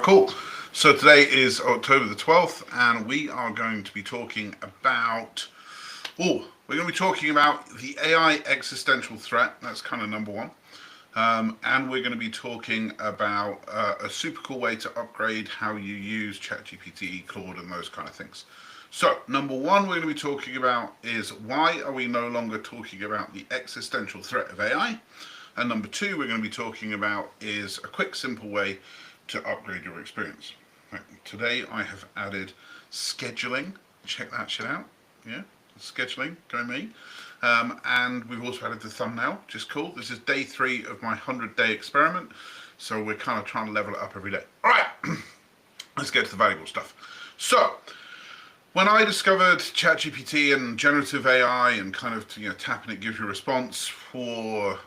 Cool. So today is October the 12th, and we are going to be talking about, we're going to be talking about the AI existential threat. That's kind of number one. And we're going to be talking about a super cool way to upgrade how you use ChatGPT, Claude, and those kind of things. So, number one we're going to be talking about is why are we no longer talking about the existential threat of AI? And number two we're going to be talking about is a quick, simple way to upgrade your experience. Right. Today I have added scheduling. Check that shit out. Yeah, scheduling, go me. And we've also added the thumbnail, which is cool. This is day 3 of my 100-day experiment. So we're kind of trying to level it up every day. All right, let's get to the valuable stuff. So, when I discovered ChatGPT and generative AI and kind of tapping it gives you a response for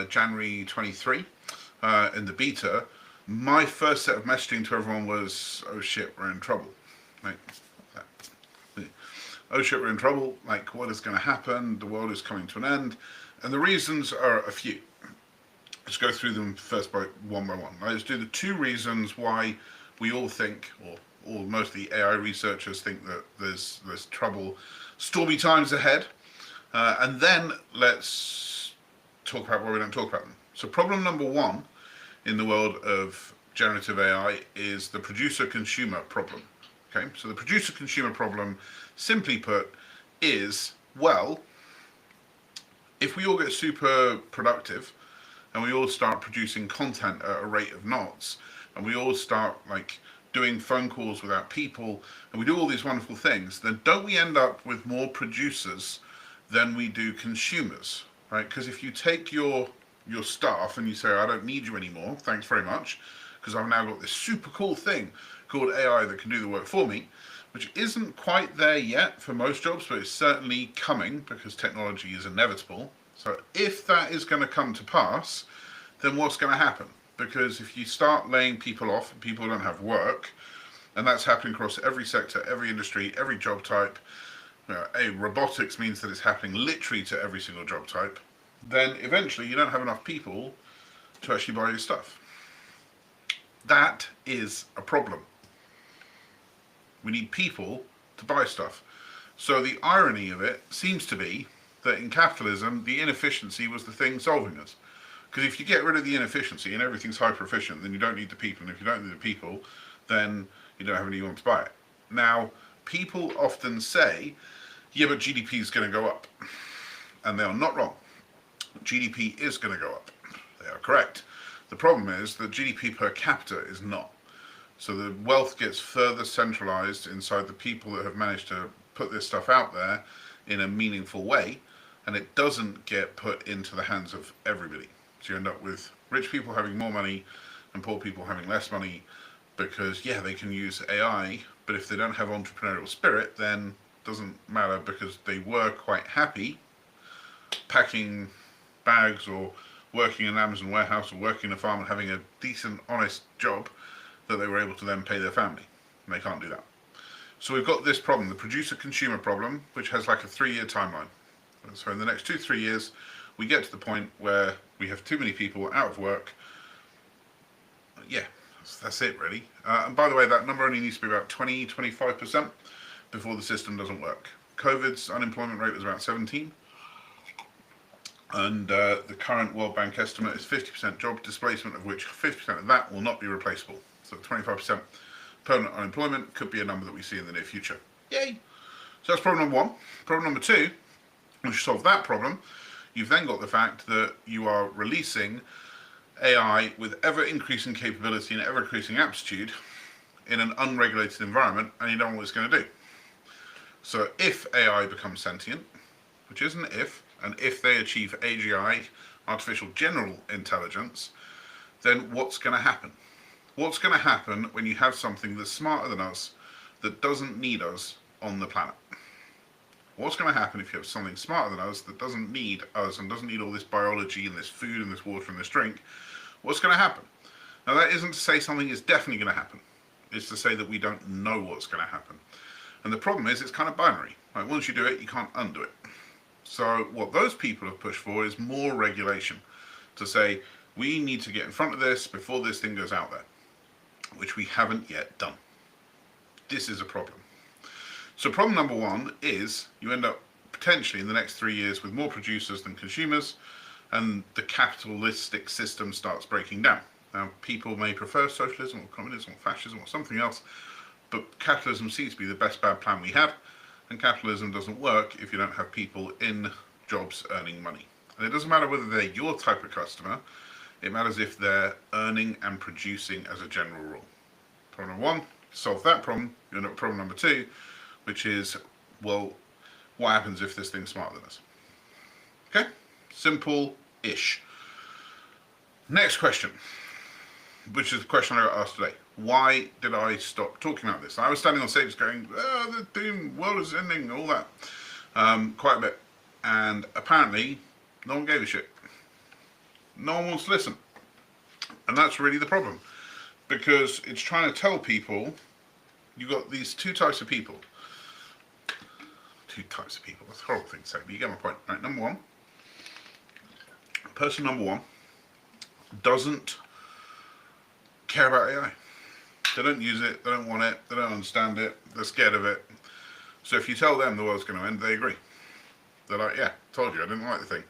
January 23 in the beta, my first set of messaging to everyone was, oh shit, we're in trouble. Like, oh shit, we're in trouble. Like, what is going to happen? The world is coming to an end. And the reasons are a few. Let's go through them first one by one. Let's do the 2 reasons why we all think, or most of the AI researchers think that there's trouble, stormy times ahead. And then let's talk about why we don't talk about them. So problem number 1 in the world of generative AI is the producer-consumer problem. Okay, so the producer-consumer problem, simply put, is, well, if we all get super productive and we all start producing content at a rate of knots, and we all start like doing phone calls without people, and we do all these wonderful things, then don't we end up with more producers than we do consumers, right? Because if you take your staff and you say, I don't need you anymore, thanks very much, because I've now got this super cool thing called AI that can do the work for me, which isn't quite there yet for most jobs, but it's certainly coming because technology is inevitable. So if that is going to come to pass, then what's going to happen? Because if you start laying people off and people don't have work, and that's happening across every sector, every industry, every job type, robotics means that it's happening literally to every single job type, then eventually you don't have enough people to actually buy your stuff. That is a problem. We need people to buy stuff. So the irony of it seems to be that in capitalism, the inefficiency was the thing solving us. Because if you get rid of the inefficiency and everything's hyper efficient, then you don't need the people. And if you don't need the people, then you don't have anyone to buy it. Now, people often say, yeah, but GDP is going to go up. And they are not wrong. GDP is going to go up. They are correct. The problem is that GDP per capita is not. So the wealth gets further centralized inside the people that have managed to put this stuff out there in a meaningful way, and it doesn't get put into the hands of everybody. So you end up with rich people having more money and poor people having less money because, yeah, they can use AI, but if they don't have entrepreneurial spirit, then it doesn't matter because they were quite happy packing bags or working in an Amazon warehouse or working in a farm and having a decent, honest job that they were able to then pay their family. And they can't do that. So we've got this problem, the producer-consumer problem, which has like a 3-year timeline. So in the next 2-3 years, we get to the point where we have too many people out of work. Yeah, that's it really. And by the way, that number only needs to be about 20-25% before the system doesn't work. COVID's unemployment rate was about 17%. And the current World Bank estimate is 50% job displacement, of which 50% of that will not be replaceable. So 25% permanent unemployment could be a number that we see in the near future. Yay! So that's problem number 1. Problem number 2, once you solve that problem, you've then got the fact that you are releasing AI with ever-increasing capability and ever-increasing aptitude in an unregulated environment, and you don't know what it's going to do. So if AI becomes sentient, which isn't if, and if they achieve AGI, artificial general intelligence, then what's going to happen? What's going to happen when you have something that's smarter than us, that doesn't need us on the planet? What's going to happen if you have something smarter than us that doesn't need us and doesn't need all this biology and this food and this water and this drink? What's going to happen? Now that isn't to say something is definitely going to happen. It's to say that we don't know what's going to happen. And the problem is it's kind of binary. Like once you do it, you can't undo it. So what those people have pushed for is more regulation to say, we need to get in front of this before this thing goes out there. which we haven't yet done. This is a problem. So problem number one is you end up potentially in the next 3 years with more producers than consumers, and the capitalistic system starts breaking down. Now, people may prefer socialism or communism or fascism or something else, but capitalism seems to be the best bad plan we have, and capitalism doesn't work if you don't have people in jobs earning money. And it doesn't matter whether they're your type of customer, it matters if they're earning and producing as a general rule. Problem number one, solve that problem, you end up with problem number two, which is, well, what happens if this thing's smarter than us? Okay? Simple-ish. Next question, which is the question I got asked today. Why did I stop talking about this? I was standing on stage going, the doom, world is ending, all that, quite a bit. And apparently, no one gave a shit. No one wants to listen. And that's really the problem. Because it's trying to tell people, you've got these two types of people. Two types of people, that's a horrible thing to say, but you get my point. Right, number one, person number one doesn't care about AI. They don't use it, they don't want it, they don't understand it, they're scared of it. So if you tell them the world's going to end, they agree. They're like, yeah, told you, I didn't like the thing.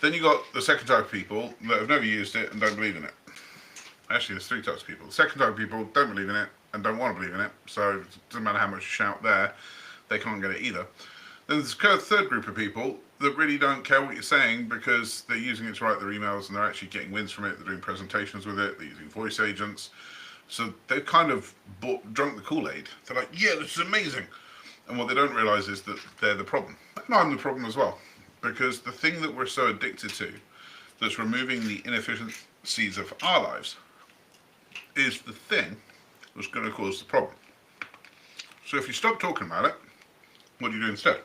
Then you got the second type of people that have never used it and don't believe in it. Actually, there's three types of people. The second type of people don't believe in it and don't want to believe in it, so it doesn't matter how much you shout there, they can't get it either. Then there's a third group of people that really don't care what you're saying because they're using it to write their emails and they're actually getting wins from it, they're doing presentations with it, they're using voice agents. So they've kind of drunk the Kool-Aid. They're like, yeah, this is amazing. And what they don't realise is that they're the problem. And I'm the problem as well. Because the thing that we're so addicted to, that's removing the inefficiencies of our lives, is the thing that's going to cause the problem. So if you stop talking about it, what do you do instead?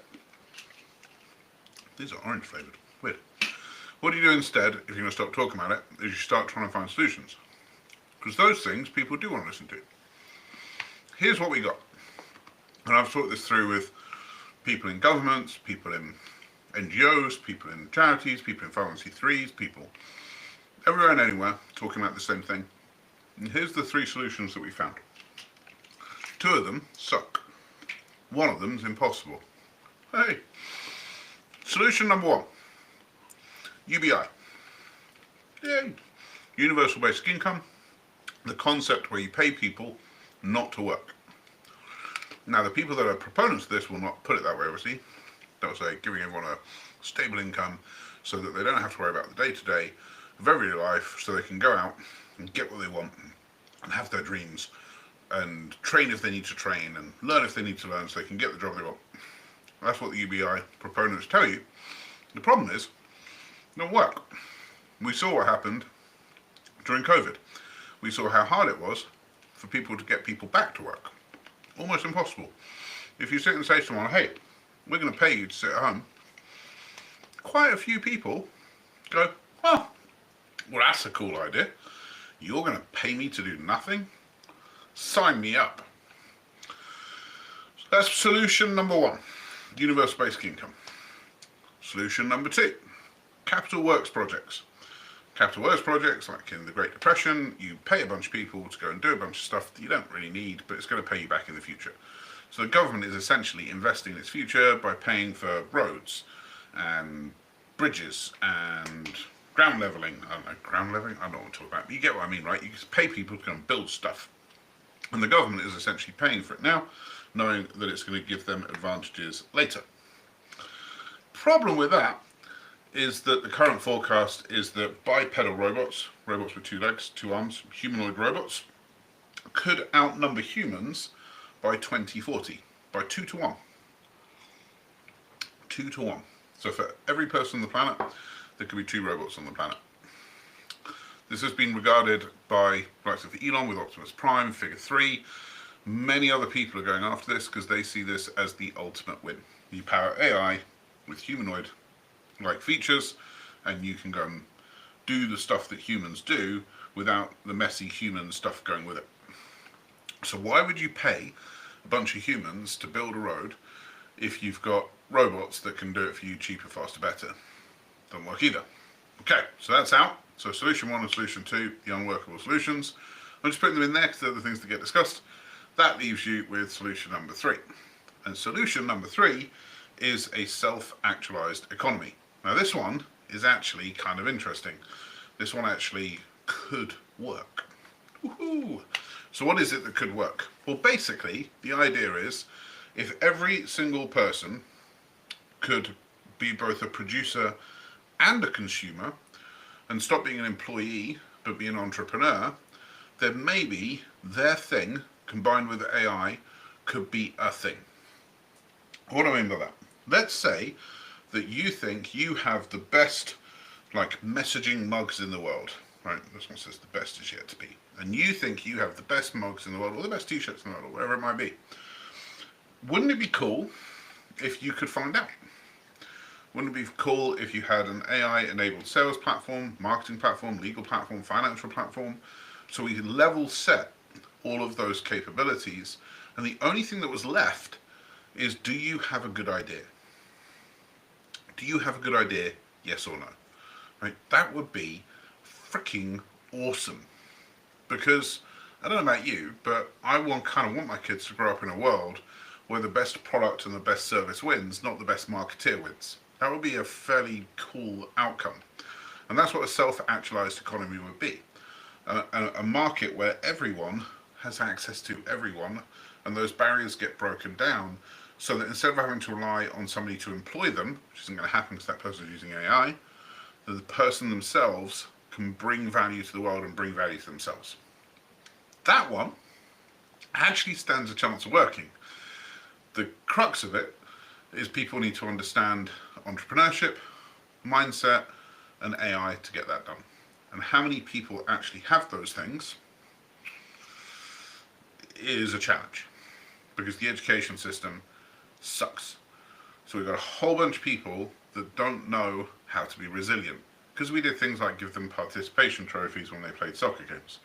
These are orange flavoured. Weird. What do you do instead if you're going to stop talking about it, is you start trying to find solutions. Because those things people do want to listen to. Here's what we got. And I've thought this through with people in governments, people in NGOs, people in charities, people in 501c3s, people everywhere and anywhere talking about the same thing. And here's the three solutions that we found. Two of them suck. One of them's impossible. Hey. Solution number one. UBI. Yay. Universal basic income. The concept where you pay people not to work. Now, the people that are proponents of this will not put it that way, obviously. They'll say giving everyone a stable income so that they don't have to worry about the day-to-day of everyday life, so they can go out and get what they want and have their dreams and train if they need to train and learn if they need to learn so they can get the job they want. That's what the UBI proponents tell you. The problem is, it don't work. We saw what happened during COVID. We saw how hard it was for people to get people back to work. Almost impossible. If you sit and say to someone, hey, we're going to pay you to sit at home, quite a few people go, oh, well, that's a cool idea. You're going to pay me to do nothing? Sign me up. So that's solution number one, universal basic income. Solution number two, capital works projects. Capital works projects, like in the Great Depression, you pay a bunch of people to go and do a bunch of stuff that you don't really need, but it's going to pay you back in the future. So the government is essentially investing in its future by paying for roads and bridges and ground levelling. I don't know, ground levelling? I don't know what to talk about, but you get what I mean, right? You just pay people to go and build stuff. And the government is essentially paying for it now, knowing that it's going to give them advantages later. Problem with that is that the current forecast is that bipedal robots, robots with two legs, two arms, humanoid robots, could outnumber humans by 2040, by 2 to 1. 2 to 1. So for every person on the planet, there could be 2 robots on the planet. This has been regarded by the likes of Elon with Optimus Prime, Figure 3. Many other people are going after this because they see this as the ultimate win. You power AI with humanoid-like features, and you can go and do the stuff that humans do without the messy human stuff going with it. So why would you pay a bunch of humans to build a road if you've got robots that can do it for you cheaper, faster, better? Doesn't work either. Okay, so that's out. So solution 1 and solution 2, the unworkable solutions. I'm just putting them in there because they're the things that get discussed. That leaves you with solution number 3. And solution number 3 is a self-actualized economy. Now this one is actually kind of interesting. This one actually could work. Woohoo! So what is it that could work? Well, basically, the idea is if every single person could be both a producer and a consumer and stop being an employee but be an entrepreneur, then maybe their thing combined with AI could be a thing. What do I mean by that? Let's say that you think you have the best messaging mugs in the world, right? This one says the best is yet to be. And you think you have the best mugs in the world or the best t-shirts in the world or whatever it might be. Wouldn't it be cool if you could find out? Wouldn't it be cool if you had an AI-enabled sales platform, marketing platform, legal platform, financial platform, so we could level set all of those capabilities, and the only thing that was left is, do you have a good idea? Do you have a good idea, yes or no? Right? That would be freaking awesome. Because, I don't know about you, but I kind of want my kids to grow up in a world where the best product and the best service wins, not the best marketeer wins. That would be a fairly cool outcome. And that's what a self-actualized economy would be. A market where everyone has access to everyone, and those barriers get broken down, so that instead of having to rely on somebody to employ them, which isn't going to happen because that person is using AI, the person themselves can bring value to the world and bring value to themselves. That one actually stands a chance of working. The crux of it is people need to understand entrepreneurship, mindset, and AI to get that done. And how many people actually have those things is a challenge, because the education system sucks. So we've got a whole bunch of people that don't know how to be resilient, because we did things like give them participation trophies when they played soccer games,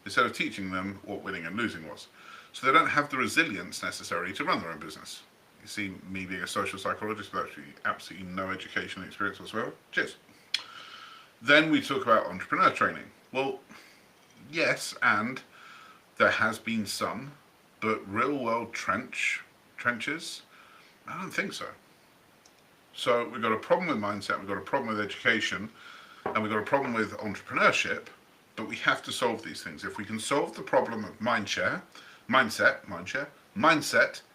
instead of teaching them what winning and losing was. So they don't have the resilience necessary to run their own business. You see me being a social psychologist with actually absolutely no education experience whatsoever. Cheers. Then we talk about entrepreneur training. Well, yes, and there has been some, but real world trenches, I don't think so. So we've got a problem with mindset, we've got a problem with education, and we've got a problem with entrepreneurship, but we have to solve these things. If we can solve the problem of mindset,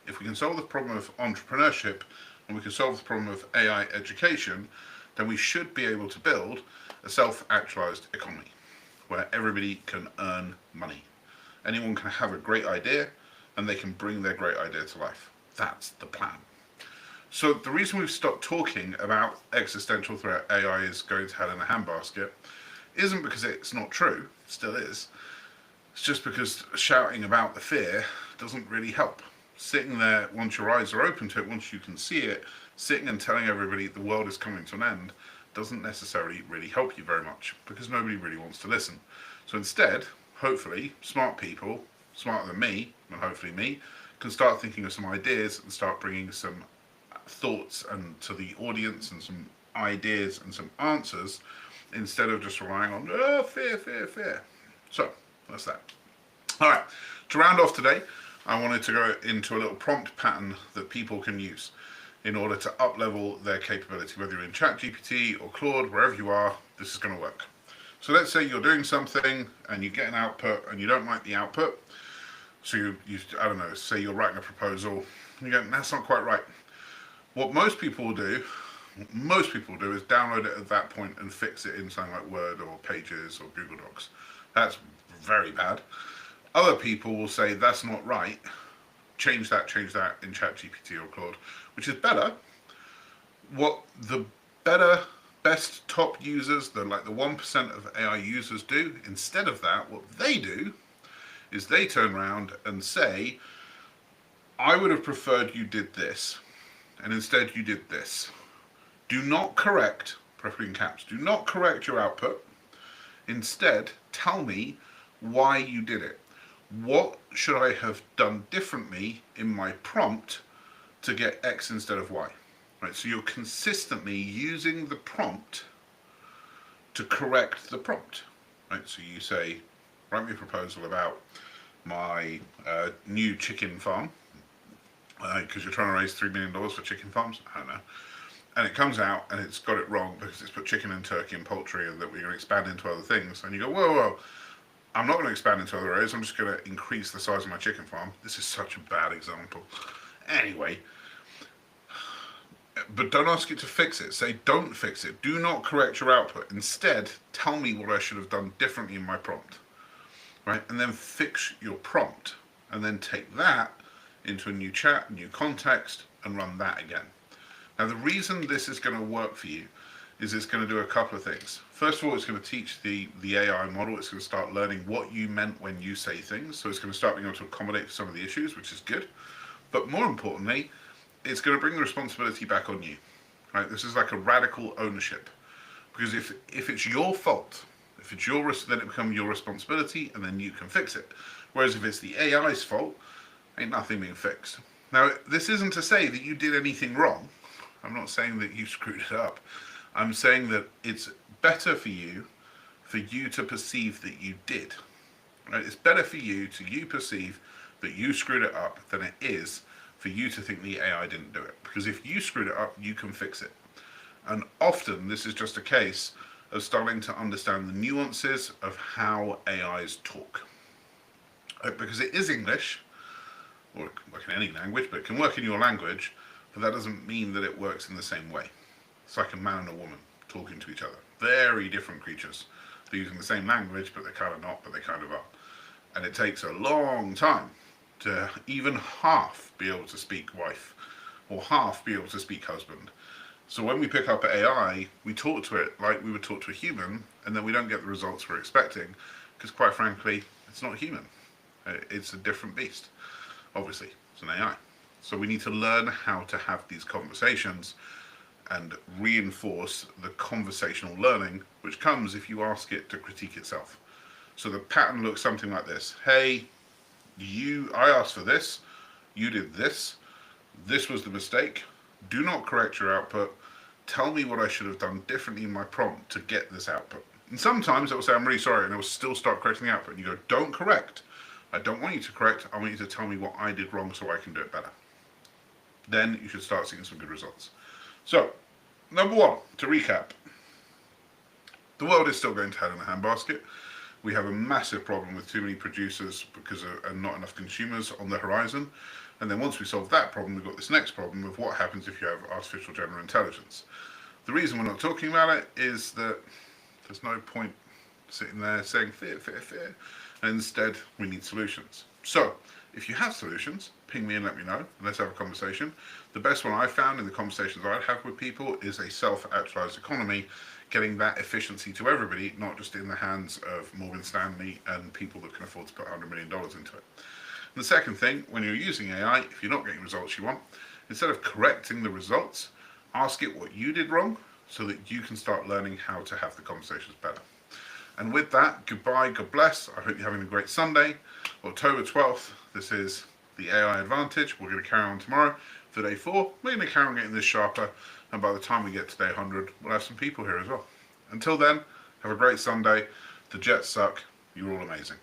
if we can solve the problem of entrepreneurship, and we can solve the problem of AI education, then we should be able to build a self-actualized economy where everybody can earn money. Anyone can have a great idea and they can bring their great idea to life. That's the plan. So the reason we've stopped talking about existential threat AI is going to hell in a handbasket isn't because it's not true, it still is. It's just because shouting about the fear doesn't really help. Sitting there, once your eyes are open to it, once you can see it, sitting and telling everybody the world is coming to an end doesn't necessarily really help you very much, because nobody really wants to listen. So instead, hopefully, smart people, smarter than me, and hopefully me, can start thinking of some ideas and start bringing some thoughts and to the audience and some ideas and some answers, instead of just relying on fear. So that's that. All right, to round off today, I wanted to go into a little prompt pattern that people can use in order to up-level their capability. Whether you're in ChatGPT or Claude, wherever you are, this is going to work. So let's say you're doing something and you get an output and you don't like the output. So you I don't know, say you're writing a proposal and you go, that's not quite right. What most people do is download it at that point and fix it in something like Word or Pages or Google Docs. That's very bad. Other people will say, that's not right, change that in ChatGPT or Claude, which is better. What the best top users, the 1% of AI users do, instead of that, what they do is they turn around and say, I would have preferred you did this, and instead you did this. Do not correct, preferably in caps, do not correct your output. Instead, tell me why you did it. What should I have done differently in my prompt to get X instead of Y? Right, so you're consistently using the prompt to correct the prompt. Right, so you say, write me a proposal about my new chicken farm, because you're trying to raise $3 million for chicken farms. I don't know. And it comes out and it's got it wrong because it's put chicken and turkey and poultry and that we're going to expand into other things. And you go, whoa, whoa, I'm not going to expand into other areas. I'm just going to increase the size of my chicken farm. This is such a bad example. Anyway, but don't ask it to fix it. Say, don't fix it. Do not correct your output. Instead, tell me what I should have done differently in my prompt. Right? And then fix your prompt. And then take that into a new chat, new context, and run that again. Now, the reason this is going to work for you is it's going to do a couple of things. First of all, it's going to teach the AI model. It's going to start learning what you meant when you say things. So it's going to start being able to accommodate some of the issues, which is good. But more importantly, it's going to bring the responsibility back on you. Right? This is like a radical ownership. Because if it's your fault, if it's your risk, then it becomes your responsibility, and then you can fix it. Whereas if it's the AI's fault, ain't nothing being fixed. Now, this isn't to say that you did anything wrong. I'm not saying that you screwed it up. I'm saying that it's better for you to perceive that you did. Right? It's better for you perceive that you screwed it up than it is for you to think the AI didn't do it. Because if you screwed it up, you can fix it. And often this is just a case of starting to understand the nuances of how AIs talk. Because it is English, or it can work in any language, but it can work in your language, but that doesn't mean that it works in the same way. It's like a man and a woman talking to each other. Very different creatures. They're using the same language, but they're kind of not, but they kind of are. And it takes a long time to even half be able to speak wife, or half be able to speak husband. So when we pick up AI, we talk to it like we would talk to a human, and then we don't get the results we're expecting, because quite frankly, it's not human. It's a different beast. Obviously, it's an AI. So we need to learn how to have these conversations and reinforce the conversational learning, which comes if you ask it to critique itself. So the pattern looks something like this. Hey, I asked for this, you did this was the mistake, do not correct your output, tell me what I should have done differently in my prompt to get this output. And sometimes it will say, I'm really sorry, and it will still start correcting the output. And you go, don't correct. I don't want you to correct, I want you to tell me what I did wrong so I can do it better. Then you should start seeing some good results. So, number one, to recap, the world is still going to hell in a handbasket. We have a massive problem with too many producers because of not enough consumers on the horizon. And then once we solve that problem, we've got this next problem of what happens if you have artificial general intelligence. The reason we're not talking about it is that there's no point sitting there saying fear, fear, fear. And instead, we need solutions. So, if you have solutions, ping me and let me know, and let's have a conversation. The best one I've found in the conversations I've had with people is a self-actualized economy, getting that efficiency to everybody, not just in the hands of Morgan Stanley and people that can afford to put $100 million into it. And the second thing, when you're using AI, if you're not getting results you want, instead of correcting the results, ask it what you did wrong so that you can start learning how to have the conversations better. And with that, goodbye, God bless. I hope you're having a great Sunday. October 12th, this is the AI Advantage. We're going to carry on tomorrow for day 4. We're going to carry on getting this sharper. And by the time we get to day 100, we'll have some people here as well. Until then, have a great Sunday. The Jets suck. You're all amazing.